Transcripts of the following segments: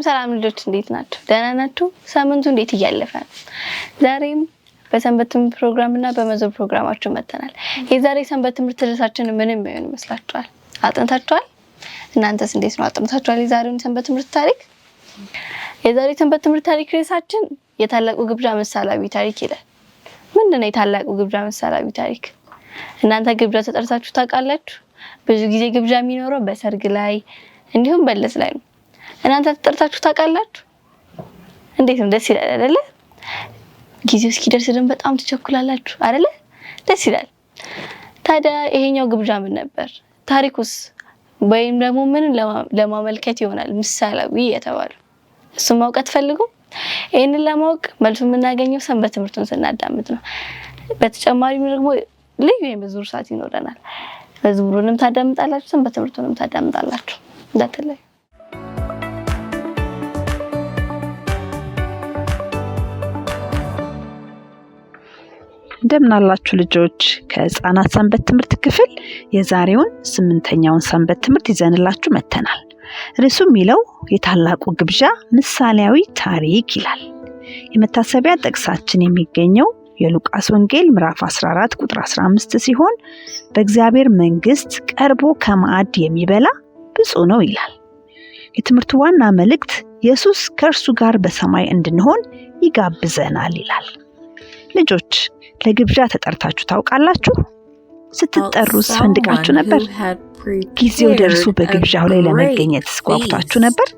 ሰላም ልጆች እንዴት ናችሁ? ደህና ናችሁ? ሳምንቱ እንዴት እያለፈ ነው? ዛሬም በሰንበት ትምህርት ፕሮግራምና በመዝሙር ፕሮግራማችን መተናል። የዛሬ ሰንበት ትምህርት ርዕሳችን ምንም ምን ይመስላችኋል? አጥንታችኋል? እናንተስ እንዴት ነው አጥንታችኋል? የዛሬውን ሰንበት ትምህርት ታሪክ የዛሬ ሰንበት ትምህርት ታሪክ ርዕሳችን የታላቁ ግብዣ ምሳሌያዊ ታሪክ ይላል። ምንድነው የታላቁ ግብዣ ምሳሌያዊ ታሪክ? እናንተ ግብዣ ተጠርታችሁ ታውቃላችሁ? ብዙ ጊዜ ግብዣ የሚኖረው በሰርግ ላይ እንዲሁም በልደት ላይ ነው። እናንተ ተጠርታችሁ ታውቃላችሁ? እንዴት ነው? ደስ ይላል አይደለ? ጊዜው እስኪደርስ ደግሞ በጣም ትቸኩላላችሁ አይደለ? ደስ ይላል። ታዲያ ይሄኛው ግብዣ ምን ነበር? ታሪኩስ ወይም ደግሞ ምን ለማመልከት ይሆናል ምሳሌያዊ የተባለው? እሱን ማውቀት ፈልጉ። ይሄንን ለማወቅ መልሱ የምናገኘው ሰንበት ትምህርቱን ስናዳምጥ ነው። በተጨማሪም ደግሞ ልዩ የመዝሙር ሰዓት ይኖረናል። መዝሙሩንም ታዳምጣላችሁ፣ ሰንበት ትምህርቱንም ታዳምጣላችሁ። እንዳትለዩ። እንደምን አላችሁ ልጆች? ከህፃናት ሰንበት ትምህርት ክፍል የዛሬውን 8ኛውን ሰንበት ትምህርት ይዘንላችሁ መተናል። ርዕሱ የሚለው የታላቁ ግብዣ ምሳሌያዊ ታሪክ ይላል። የመታሰቢያ ጥቅሳችን የሚገኘው የሉቃስ ወንጌል ምዕራፍ 14 ቁጥር 15 ሲሆን በእግዚአብሔር መንግስት ቀርቦ ከማዕድ የሚበላ ብፁዕ ነው ይላል። የትምህርቱ ዋና መልእክት ኢየሱስ ከእርሱ ጋር በሰማይ እንድንሆን ይጋብዘናል ይላል። ልጆች ለግብዣ ተጠርታችሁ ታውቃላችሁ? ስትጠሩስ ፈንድቃችሁ ነበር? ጊዜው ደርሶ በግብዣው ላይ ለመገኘት ጓጉታችሁ ነበር?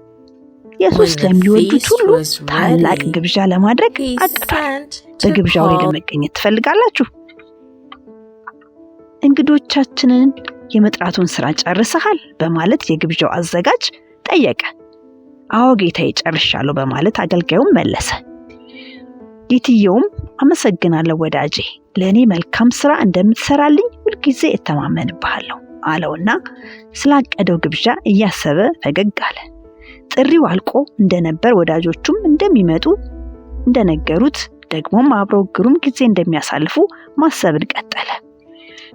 ኢየሱስ ለሚወዱት ሁሉ ታላቅ ግብዣ ለማድረግ አቅዷል። በግብዣው ላይ ለመገኘት ትፈልጋላችሁ? እንግዶቻችንን የመጥራቱን ስራ ጨርሰሃል? በማለት የግብዣው አዘጋጅ ጠየቀ። አዎ ጌታዬ ጨርሻለሁ በማለት አገልጋዩም መለሰ። ጌትየውም አመሰግናለሁ ወዳጄ፣ ለእኔ መልካም ስራ እንደምትሰራልኝ ሁልጊዜ እተማመንብሃለሁ አለውና ስላቀደው ግብዣ እያሰበ ፈገግ አለ። ጥሪው አልቆ እንደነበር ወዳጆቹም እንደሚመጡ እንደነገሩት ደግሞም አብረው ግሩም ጊዜ እንደሚያሳልፉ ማሰብን ቀጠለ።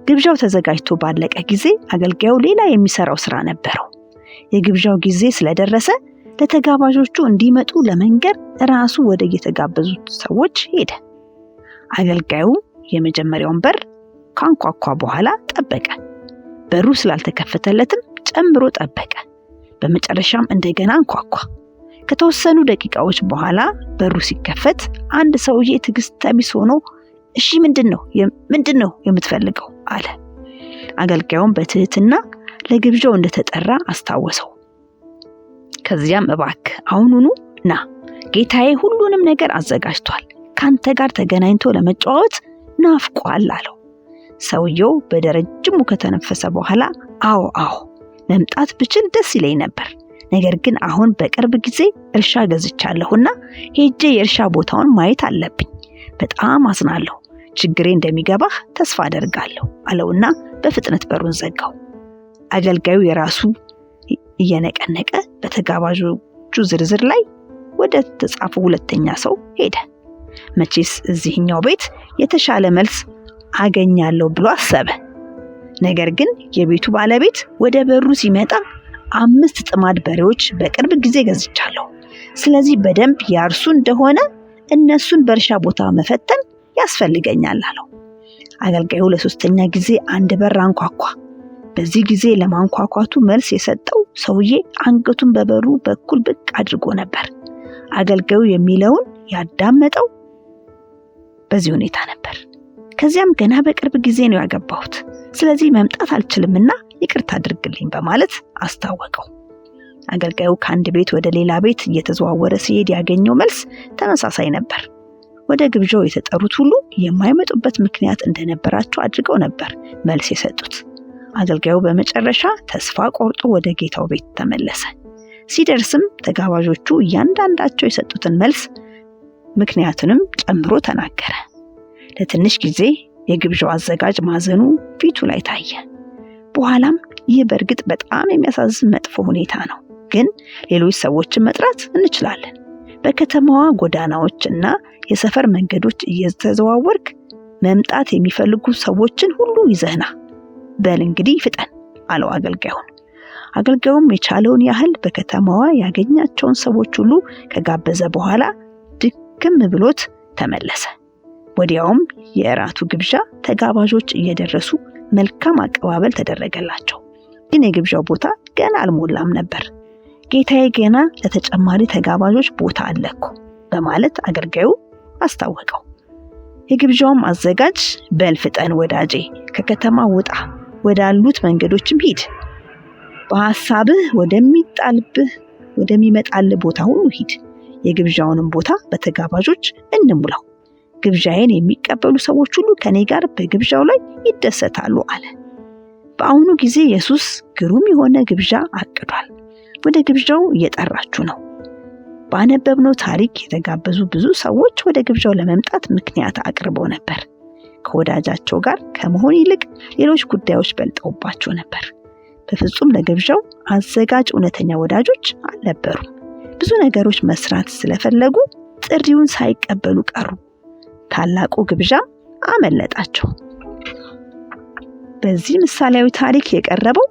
ግብዣው ተዘጋጅቶ ባለቀ ጊዜ አገልጋዩ ሌላ የሚሰራው ስራ ነበረው። የግብዣው ጊዜ ስለደረሰ ለተጋባዦቹ እንዲመጡ ለመንገር ራሱ ወደ የተጋበዙት ሰዎች ሄደ። አገልጋዩ የመጀመሪያውን በር ካንኳኳ በኋላ ጠበቀ። በሩ ስላልተከፈተለትም ጨምሮ ጠበቀ። በመጨረሻም እንደገና አንኳኳ። ከተወሰኑ ደቂቃዎች በኋላ በሩ ሲከፈት አንድ ሰውዬ ትዕግስት ቢስ ሆኖ እሺ ምንድነው የምትፈልገው አለ። አገልጋዩም በትህትና ለግብዣው እንደተጠራ አስታወሰው። ከዚያም እባክህ አሁኑኑ ና፣ ጌታዬ ሁሉንም ነገር አዘጋጅቷል፣ ካንተ ጋር ተገናኝቶ ለመጫወት ናፍቋል አለው። ሰውየው በደረጅሙ ከተነፈሰ በኋላ አዎ መምጣት ብችል ደስ ይለኝ ነበር፣ ነገር ግን አሁን በቅርብ ጊዜ እርሻ ገዝቻለሁና ሄጄ የእርሻ ቦታውን ማየት አለብኝ። በጣም አዝናለሁ፣ ችግሬ እንደሚገባህ ተስፋ አደርጋለሁ አለውና በፍጥነት በሩን ዘጋው። አገልጋዩ የራሱ እየነቀነቀ በተጋባዦቹ ዝርዝር ላይ ወደ ተጻፈው ሁለተኛ ሰው ሄደ። መቼስ እዚህኛው ቤት የተሻለ መልስ አገኛለሁ ብሎ አሰበ። ነገር ግን የቤቱ ባለቤት ወደ በሩ ሲመጣ 5 ጥማድ በሬዎች በቅርብ ጊዜ ገዝቻለሁ፣ ስለዚህ በደንብ ያርሱ እንደሆነ እነሱን በእርሻ ቦታ መፈተን ያስፈልገኛል አለው። አገልጋዩ ለሶስተኛ ጊዜ አንድ በር አንኳኳ። በዚህ ጊዜ ለማንኳኳቱ መልስ የሰጠው ሰውዬ አንገቱን በበሩ በኩል ብቅ አድርጎ ነበር። አገልጋዩ የሚለውን ያዳመጠው በዚህ ሁኔታ ነበር። ከዚያም ገና በቅርብ ጊዜ ነው ያገባሁት፣ ስለዚህ መምጣት አልችልምና ይቅርታ አድርግልኝ በማለት አስታወቀው። አገልጋዩ ከአንድ ቤት ወደ ሌላ ቤት እየተዘዋወረ ሲሄድ ያገኘው መልስ ተመሳሳይ ነበር። ወደ ግብዣው የተጠሩት ሁሉ የማይመጡበት ምክንያት እንደነበራቸው አድርገው ነበር መልስ የሰጡት። አገልጋዩ በመጨረሻ ተስፋ ቆርጦ ወደ ጌታው ቤት ተመለሰ። ሲደርስም ተጋባዦቹ እያንዳንዳቸው የሰጡትን መልስ ምክንያቱንም ጨምሮ ተናገረ። ለትንሽ ጊዜ የግብዣው አዘጋጅ ማዘኑ ፊቱ ላይ ታየ። በኋላም ይህ በእርግጥ በጣም የሚያሳዝን መጥፎ ሁኔታ ነው፣ ግን ሌሎች ሰዎችን መጥራት እንችላለን። በከተማዋ ጎዳናዎች እና የሰፈር መንገዶች እየተዘዋወርክ መምጣት የሚፈልጉ ሰዎችን ሁሉ ይዘህና በል እንግዲህ ፍጠን አለው አገልጋዩን። አገልጋዩም የቻለውን ያህል በከተማዋ ያገኛቸውን ሰዎች ሁሉ ከጋበዘ በኋላ ድክም ብሎት ተመለሰ። ወዲያውም የእራቱ ግብዣ ተጋባዦች እየደረሱ መልካም አቀባበል ተደረገላቸው። ግን የግብዣው ቦታ ገና አልሞላም ነበር። ጌታዬ ገና ለተጨማሪ ተጋባዦች ቦታ አለኩ በማለት አገልጋዩ አስታወቀው። የግብዣውም አዘጋጅ በል ፍጠን ወዳጄ፣ ከከተማ ውጣ፣ ወዳሉት መንገዶችም ሂድ፣ በሐሳብህ ወደሚመጣልህ ቦታ ሁሉ ሂድ፣ የግብዣውንም ቦታ በተጋባዦች እንሙላው፣ ግብዣዬን የሚቀበሉ ሰዎች ሁሉ ከኔ ጋር በግብዣው ላይ ይደሰታሉ አለ። በአሁኑ ጊዜ ኢየሱስ ግሩም የሆነ ግብዣ አቅዷል። ወደ ግብዣው እየጠራችሁ ነው። ባነበብነው ታሪክ የተጋበዙ ብዙ ሰዎች ወደ ግብዣው ለመምጣት ምክንያት አቅርበው ነበር። ከወዳጃቸው ጋር ከመሆን ይልቅ ሌሎች ጉዳዮች በልጠውባቸው ነበር። በፍጹም ለግብዣው አዘጋጅ እውነተኛ ወዳጆች አልነበሩም። ብዙ ነገሮች መስራት ስለፈለጉ ጥሪውን ሳይቀበሉ ቀሩ። ታላቁ ግብዣ አመለጣቸው። በዚህ ምሳሌያዊ ታሪክ የቀረበው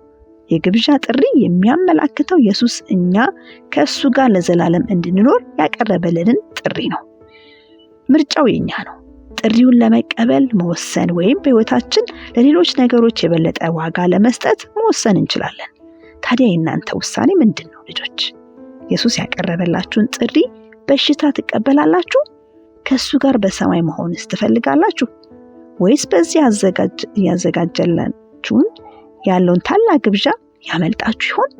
የግብዣ ጥሪ የሚያመላክተው ኢየሱስ እኛ ከእሱ ጋር ለዘላለም እንድንኖር ያቀረበልንን ጥሪ ነው። ምርጫው የኛ ነው። ጥሪውን ለመቀበል መወሰን ወይም በሕይወታችን ለሌሎች ነገሮች የበለጠ ዋጋ ለመስጠት መወሰን እንችላለን። ታዲያ የእናንተ ውሳኔ ምንድን ነው ልጆች? ኢየሱስ ያቀረበላችሁን ጥሪ በእሽታ ትቀበላላችሁ? ከእሱ ጋር በሰማይ መሆንስ ትፈልጋላችሁ? ወይስ በዚህ ያዘጋጀላችሁን ያለውን ታላቅ ግብዣ ያመልጣችሁ ይሆን?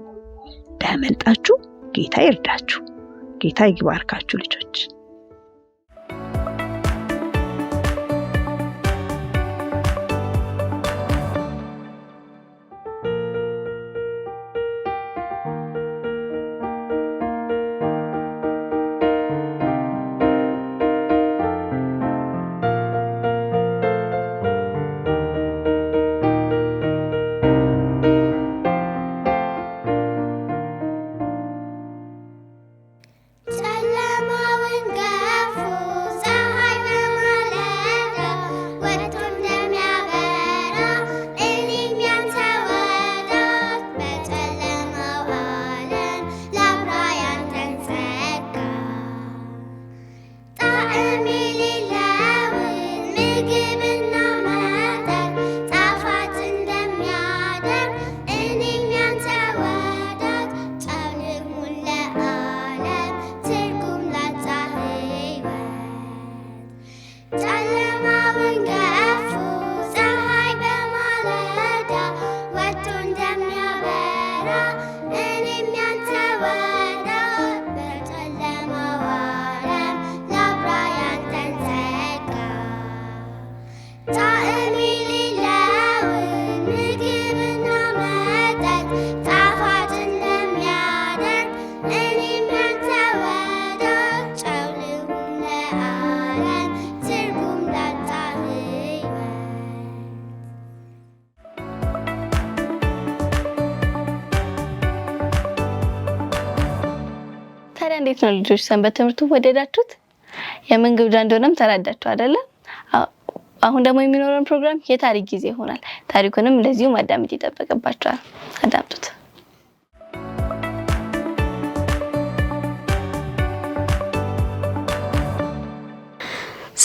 እንዳያመልጣችሁ ጌታ ይርዳችሁ። ጌታ ይባርካችሁ ልጆች። እንዴት ነው ልጆች? ሰንበት ትምህርቱ ወደዳችሁት? የምን ግብዣ እንደሆነም ተረዳችሁ አይደለ? አሁን ደግሞ የሚኖረን ፕሮግራም የታሪክ ጊዜ ይሆናል። ታሪኩንም እንደዚሁ ማዳመጥ ይጠበቅባችኋል። አዳምጡት።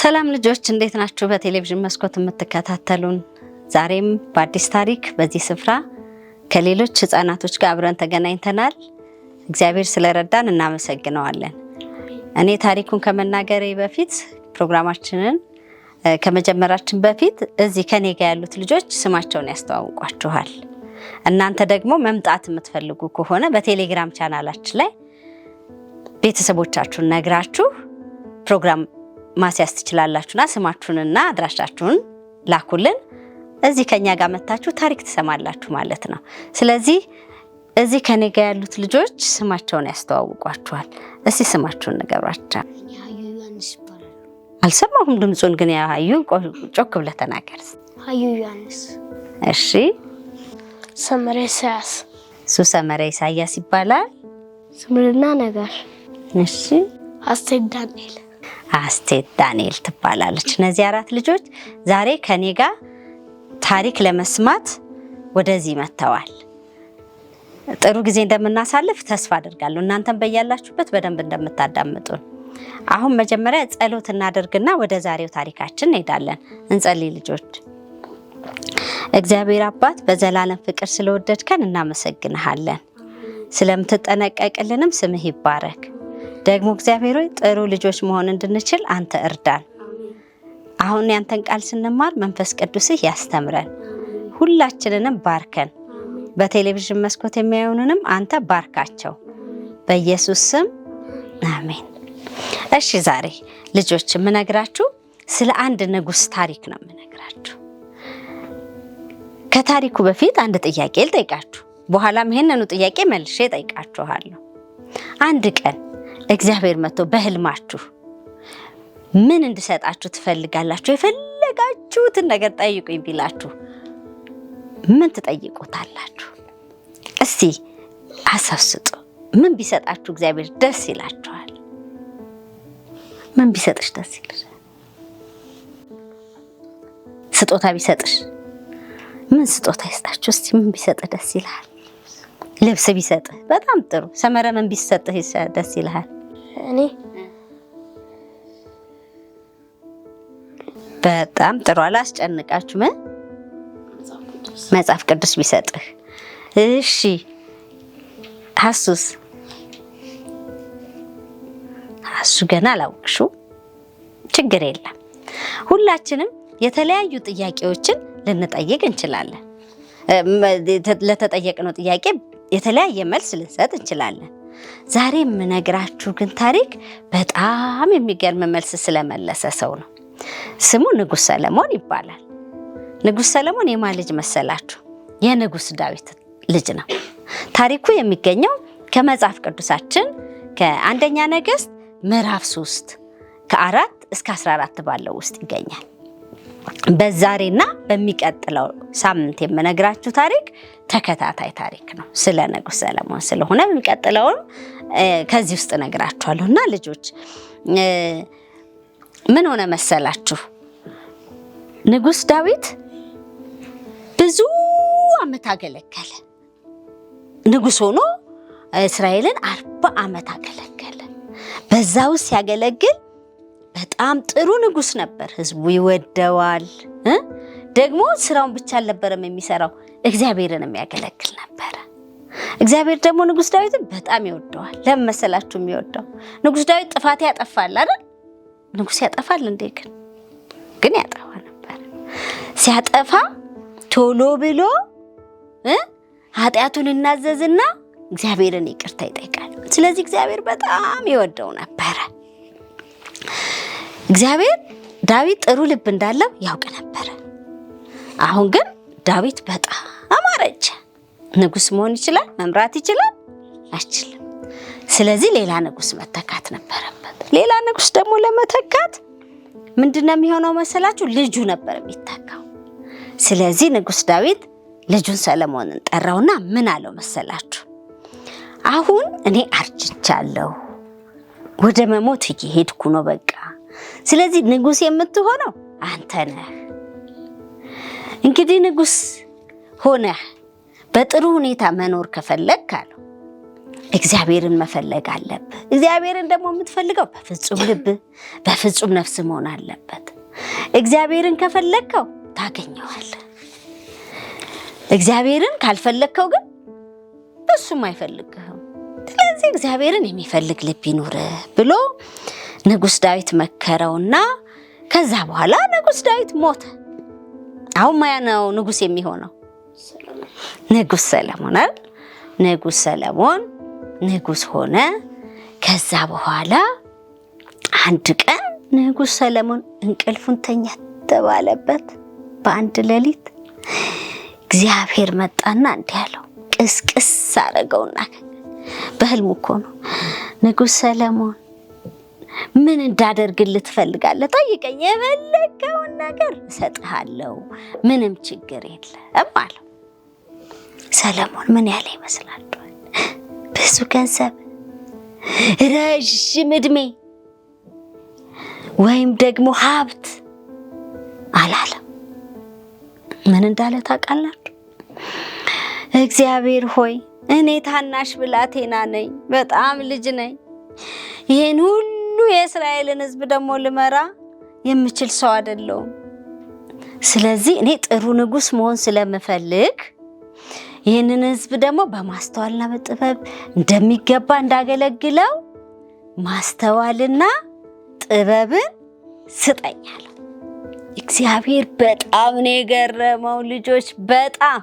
ሰላም ልጆች፣ እንዴት ናችሁ? በቴሌቪዥን መስኮት የምትከታተሉን፣ ዛሬም በአዲስ ታሪክ በዚህ ስፍራ ከሌሎች ህፃናቶች ጋር አብረን ተገናኝተናል። እግዚአብሔር ስለረዳን እናመሰግነዋለን። እኔ ታሪኩን ከመናገሬ በፊት ፕሮግራማችንን ከመጀመራችን በፊት እዚህ ከኔ ጋር ያሉት ልጆች ስማቸውን ያስተዋውቋችኋል። እናንተ ደግሞ መምጣት የምትፈልጉ ከሆነ በቴሌግራም ቻናላችን ላይ ቤተሰቦቻችሁን ነግራችሁ ፕሮግራም ማስያዝ ትችላላችሁና ስማችሁንና አድራሻችሁን ላኩልን። እዚህ ከኛ ጋር መታችሁ ታሪክ ትሰማላችሁ ማለት ነው። ስለዚህ እዚህ ከኔ ጋር ያሉት ልጆች ስማቸውን ያስተዋውቋችኋል። እስቲ ስማችሁን ንገሯቸው። ሀዩ ዮሐንስ ይባላል። አልሰማሁም ድምጹን ግን ሀዩ ጮክ ብለህ ተናገር። ሀዩ ዮሐንስ። እሺ። ሰመረ ኢሳያስ። ሰመረ ኢሳያስ ይባላል። ስምርና ነጋሽ። እሺ። አስቴር ዳንኤል። አስቴር ዳንኤል ትባላለች። እነዚህ አራት ልጆች ዛሬ ከኔ ጋር ታሪክ ለመስማት ወደዚህ መጥተዋል። ጥሩ ጊዜ እንደምናሳልፍ ተስፋ አድርጋለሁ። እናንተም በያላችሁበት በደንብ እንደምታዳምጡን። አሁን መጀመሪያ ጸሎት እናደርግና ወደ ዛሬው ታሪካችን እንሄዳለን። እንጸልይ ልጆች። እግዚአብሔር አባት በዘላለም ፍቅር ስለወደድከን እናመሰግንሃለን። ስለምትጠነቀቅልንም ስምህ ይባረክ። ደግሞ እግዚአብሔር ሆይ ጥሩ ልጆች መሆን እንድንችል አንተ እርዳን። አሁን ያንተን ቃል ስንማር መንፈስ ቅዱስህ ያስተምረን። ሁላችንንም ባርከን። በቴሌቪዥን መስኮት የሚያዩንንም አንተ ባርካቸው። በኢየሱስ ስም አሜን። እሺ ዛሬ ልጆች የምነግራችሁ ስለ አንድ ንጉስ ታሪክ ነው የምነግራችሁ። ከታሪኩ በፊት አንድ ጥያቄ ልጠይቃችሁ፣ በኋላም ይሄንኑ ጥያቄ መልሼ እጠይቃችኋለሁ። አንድ ቀን እግዚአብሔር መጥቶ በህልማችሁ ምን እንድሰጣችሁ ትፈልጋላችሁ? የፈለጋችሁትን ነገር ጠይቁኝ ቢላችሁ ምን ትጠይቁታላችሁ? እስቲ ሀሳብ ስጡ። ምን ቢሰጣችሁ እግዚአብሔር ደስ ይላችኋል? ምን ቢሰጥሽ ደስ ይላል? ስጦታ ቢሰጥሽ ምን ስጦታ ይስጣችሁ? እስቲ ምን ቢሰጥህ ደስ ይላል? ልብስ ቢሰጥህ በጣም ጥሩ። ሰመረ ምን ቢሰጥህ ደስ ይላል? እኔ በጣም ጥሩ። አላስጨንቃችሁም። መጽሐፍ ቅዱስ ቢሰጥህ። እሺ ሀሱስ? ሀሱ ገና አላውቅሽው። ችግር የለም። ሁላችንም የተለያዩ ጥያቄዎችን ልንጠይቅ እንችላለን። ለተጠየቅነው ጥያቄ የተለያየ መልስ ልንሰጥ እንችላለን። ዛሬ የምነግራችሁ ግን ታሪክ በጣም የሚገርም መልስ ስለመለሰ ሰው ነው። ስሙ ንጉስ ሰለሞን ይባላል። ንጉስ ሰለሞን የማን ልጅ መሰላችሁ? የንጉስ ዳዊት ልጅ ነው። ታሪኩ የሚገኘው ከመጽሐፍ ቅዱሳችን ከአንደኛ ነገሥት ምዕራፍ 3 ከ4 እስከ 14 ባለው ውስጥ ይገኛል። በዛሬና በሚቀጥለው ሳምንት የምነግራችሁ ታሪክ ተከታታይ ታሪክ ነው ስለ ንጉስ ሰለሞን ስለሆነ በሚቀጥለውም ከዚህ ውስጥ እነግራችኋለሁና ልጆች ምን ሆነ መሰላችሁ? ንጉስ ዳዊት ብዙ ዓመት አገለገለ። ንጉስ ሆኖ እስራኤልን 40 ዓመት አገለገለ። በዛ ውስጥ ሲያገለግል በጣም ጥሩ ንጉስ ነበር። ህዝቡ ይወደዋል። ደግሞ ስራውን ብቻ አልነበረም የሚሰራው፣ እግዚአብሔርን የሚያገለግል ነበር። እግዚአብሔር ደግሞ ንጉስ ዳዊትን በጣም ይወደዋል። ለምን መሰላችሁ የሚወደው? ንጉስ ዳዊት ጥፋት ያጠፋል አይደል? ንጉስ ያጠፋል እንዴ? ግን ያጠፋ ነበር። ሲያጠፋ ቶሎ ብሎ ኃጢአቱን እናዘዝና እግዚአብሔርን ይቅርታ ይጠይቃል። ስለዚህ እግዚአብሔር በጣም ይወደው ነበር። እግዚአብሔር ዳዊት ጥሩ ልብ እንዳለው ያውቅ ነበር። አሁን ግን ዳዊት በጣም አረጀ። ንጉስ መሆን ይችላል? መምራት ይችላል? አይችልም። ስለዚህ ሌላ ንጉስ መተካት ነበረበት። ሌላ ንጉስ ደግሞ ለመተካት ምንድነው የሚሆነው መሰላችሁ? ልጁ ነበር የሚተካው። ስለዚህ ንጉስ ዳዊት ልጁን ሰለሞንን ጠራውና ምን አለው መሰላችሁ? አሁን እኔ አርጅቻለሁ፣ ወደ መሞት እየሄድኩ ነው በቃ። ስለዚህ ንጉስ የምትሆነው አንተ ነህ። እንግዲህ ንጉስ ሆነህ በጥሩ ሁኔታ መኖር ከፈለግክ አለው እግዚአብሔርን መፈለግ አለብህ። እግዚአብሔርን ደግሞ የምትፈልገው በፍጹም ልብ በፍጹም ነፍስ መሆን አለበት። እግዚአብሔርን ከፈለግከው ታገኘዋለህ። እግዚአብሔርን ካልፈለግከው ግን እሱም አይፈልግህም። ስለዚህ እግዚአብሔርን የሚፈልግ ልብ ይኑር ብሎ ንጉስ ዳዊት መከረውና ከዛ በኋላ ንጉስ ዳዊት ሞተ። አሁን ማን ነው ንጉስ የሚሆነው? ንጉስ ሰለሞን አይደል? ንጉስ ሰለሞን ንጉስ ሆነ። ከዛ በኋላ አንድ ቀን ንጉስ ሰለሞን እንቅልፉን ተኛ ተባለበት። በአንድ ሌሊት እግዚአብሔር መጣና እንዲህ አለው፣ ቅስቅስ አረገውና በህልሙ እኮ ነው። ንጉስ ሰለሞን ምን እንዳደርግልህ ትፈልጋለህ? ጠይቀኝ፣ የፈለገውን ነገር እሰጥሃለሁ፣ ምንም ችግር የለም አለው። ሰለሞን ምን ያለ ይመስላችኋል? ብዙ ገንዘብ፣ ረጅም እድሜ ወይም ደግሞ ሀብት አላለም። ምን እንዳለ ታውቃላችሁ? እግዚአብሔር ሆይ እኔ ታናሽ ብላቴና ነኝ፣ በጣም ልጅ ነኝ። ይሄን ሁሉ የእስራኤልን ሕዝብ ደግሞ ልመራ የምችል ሰው አይደለሁም። ስለዚህ እኔ ጥሩ ንጉሥ መሆን ስለምፈልግ ይህንን ሕዝብ ደግሞ በማስተዋልና በጥበብ እንደሚገባ እንዳገለግለው ማስተዋልና ጥበብን ስጠኛለሁ። እግዚአብሔር በጣም ነው የገረመው ልጆች፣ በጣም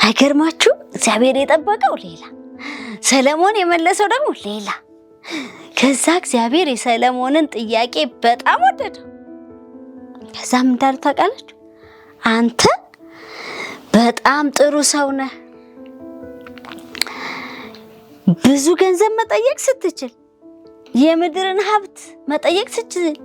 አይገርማችሁ? እግዚአብሔር የጠበቀው ሌላ፣ ሰለሞን የመለሰው ደግሞ ሌላ። ከዛ እግዚአብሔር የሰለሞንን ጥያቄ በጣም ወደደው። ከዛም እንዳሉ ታውቃላችሁ? አንተ በጣም ጥሩ ሰው ነህ። ብዙ ገንዘብ መጠየቅ ስትችል፣ የምድርን ሀብት መጠየቅ ስትችል፣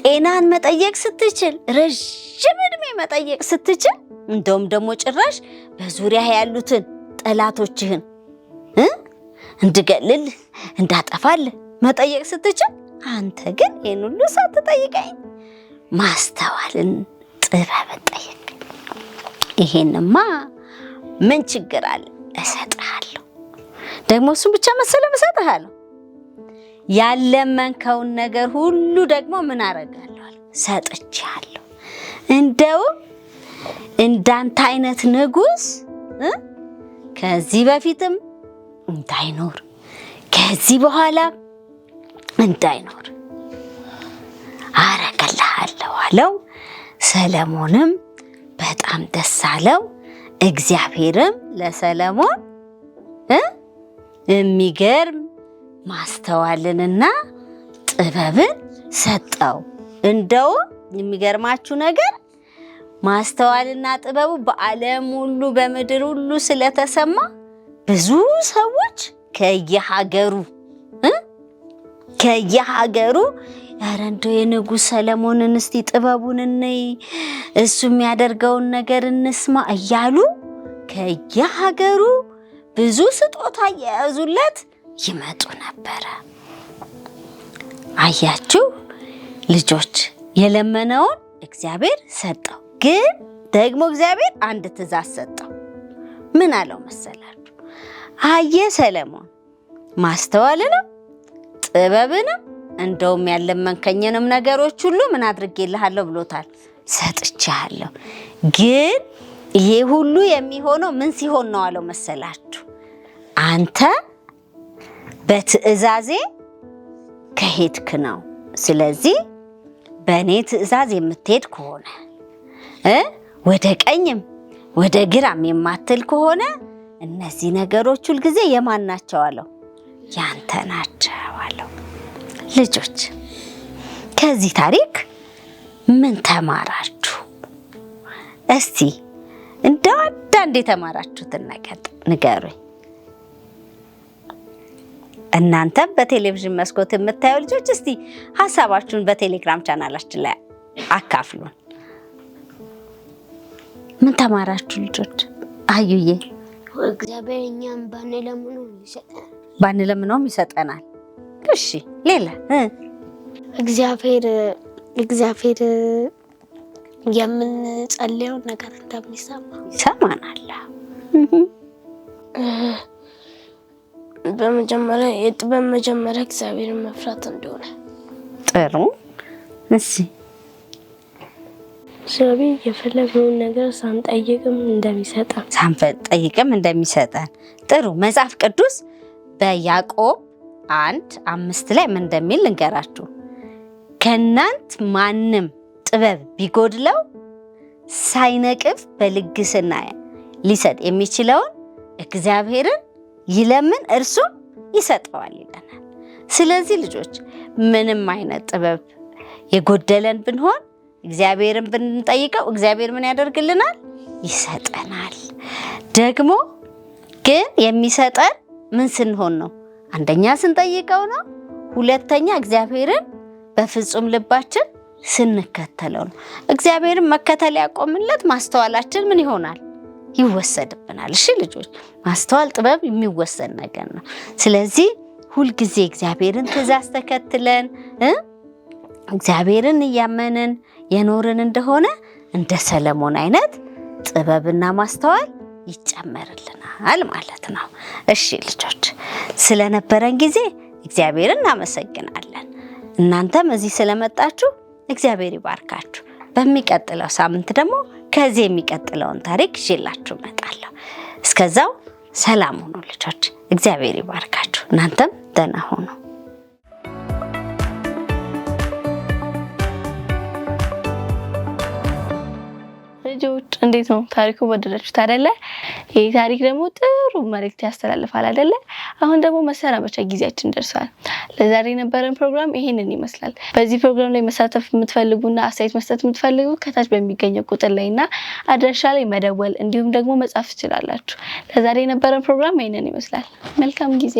ጤናን መጠየቅ ስትችል፣ ረጅም ዕድሜ መጠየቅ ስትችል፣ እንደውም ደግሞ ጭራሽ በዙሪያ ያሉትን ጠላቶችህን እንድገልል እንዳጠፋል መጠየቅ ስትችል፣ አንተ ግን ይህን ሁሉ ሳትጠይቀኝ ማስተዋልን ጥበብን ጠየቅ። ይሄንማ ምን ችግር አለ? እሰጥሃለሁ። ደግሞ እሱን ብቻ መሰለም እሰጥሃለሁ። ያለመንከውን ነገር ሁሉ ደግሞ ምን አደርጋለሁ? ሰጥቼሃለሁ። እንደውም እንዳንተ አይነት ንጉሥ ከዚህ በፊትም እንዳይኖር ከዚህ በኋላ እንዳይኖር አረግልሃለሁ አለው። ሰለሞንም በጣም ደስ አለው። እግዚአብሔርም ለሰለሞን የሚገርም ማስተዋልንና ጥበብን ሰጠው። እንደውም የሚገርማችሁ ነገር ማስተዋልና ጥበቡ በዓለም ሁሉ በምድር ሁሉ ስለተሰማ ብዙ ሰዎች ከየሀገሩ ኧረ እንደው የንጉሥ ሰለሞንን እስቲ ጥበቡን እንይ፣ እሱ የሚያደርገውን ነገር እንስማ እያሉ ከየሀገሩ ብዙ ስጦታ እየያዙለት ይመጡ ነበረ። አያችሁ ልጆች፣ የለመነውን እግዚአብሔር ሰጠው። ግን ደግሞ እግዚአብሔር አንድ ትእዛዝ ሰጠው። ምን አለው መሰላችሁ? አየ ሰለሞን ማስተዋልንም ጥበብንም እንደውም ያለመንከኝንም ነገሮች ሁሉ ምን አድርጌልሃለሁ ብሎታል? ሰጥቼሃለሁ። ግን ይሄ ሁሉ የሚሆነው ምን ሲሆን ነው አለው መሰላችሁ? አንተ በትእዛዜ ከሄድክ ነው። ስለዚህ በእኔ ትእዛዝ የምትሄድ ከሆነ ወደ ቀኝም ወደ ግራም የማትል ከሆነ እነዚህ ነገሮች ሁልጊዜ የማን ናቸው አለው? ያንተ ናቸው አለው። ልጆች ከዚህ ታሪክ ምን ተማራችሁ? እስቲ እንደው አንዳንድ የተማራችሁትን ነገር ንገሩኝ። እናንተም በቴሌቪዥን መስኮት የምታዩ ልጆች እስቲ ሀሳባችሁን በቴሌግራም ቻናላችን ላይ አካፍሉን። ምን ተማራችሁ ልጆች? አዩዬ እግዚአብሔር እኛም ባንለምነውም ይሰጠናል። እሺ ሌላ እግዚአብሔር የምንጸልየውን ነገር እንደሚሰማ ይሰማናል። በመጀመሪያ የጥበብ መጀመሪያ እግዚአብሔርን መፍራት እንደሆነ። ጥሩ። እሺ ስለዚህ የፈለግነውን ነገር ሳንጠይቅም እንደሚሰጠን። ጥሩ። መጽሐፍ ቅዱስ በያዕቆብ 1:5 ላይ ምን እንደሚል ልንገራችሁ። ከእናንት ማንም ጥበብ ቢጎድለው ሳይነቅፍ በልግስና ሊሰጥ የሚችለውን እግዚአብሔርን ይለምን እርሱም ይሰጠዋል ይለናል። ስለዚህ ልጆች ምንም አይነት ጥበብ የጎደለን ብንሆን እግዚአብሔርን ብንጠይቀው እግዚአብሔር ምን ያደርግልናል? ይሰጠናል። ደግሞ ግን የሚሰጠን ምን ስንሆን ነው? አንደኛ ስንጠይቀው ነው። ሁለተኛ እግዚአብሔርን በፍጹም ልባችን ስንከተለው ነው። እግዚአብሔርን መከተል ያቆምለት ማስተዋላችን ምን ይሆናል? ይወሰድብናል። እሺ ልጆች፣ ማስተዋል ጥበብ የሚወሰድ ነገር ነው። ስለዚህ ሁልጊዜ እግዚአብሔርን ትእዛዝ ተከትለን እግዚአብሔርን እያመንን የኖርን እንደሆነ እንደ ሰለሞን አይነት ጥበብና ማስተዋል ይጨመርልናል ማለት ነው። እሺ ልጆች ስለነበረን ጊዜ እግዚአብሔርን እናመሰግናለን። እናንተም እዚህ ስለመጣችሁ እግዚአብሔር ይባርካችሁ። በሚቀጥለው ሳምንት ደግሞ ከዚህ የሚቀጥለውን ታሪክ ይዤላችሁ እመጣለሁ። እስከዛው ሰላም ሁኑ ልጆች። እግዚአብሔር ይባርካችሁ። እናንተም ደህና ሁኑ። ልጆች እንዴት ነው ታሪኩ? ወደዳችሁት አይደለ? ይሄ ታሪክ ደግሞ ጥሩ መልእክት ያስተላልፋል አይደለ? አሁን ደግሞ መሰናበቻ ጊዜያችን ደርሷል። ለዛሬ የነበረን ፕሮግራም ይሄንን ይመስላል። በዚህ ፕሮግራም ላይ መሳተፍ የምትፈልጉና አስተያየት መስጠት የምትፈልጉ ከታች በሚገኘው ቁጥር ላይና አድራሻ ላይ መደወል እንዲሁም ደግሞ መጻፍ ትችላላችሁ። ለዛሬ የነበረን ፕሮግራም ይሄንን ይመስላል። መልካም ጊዜ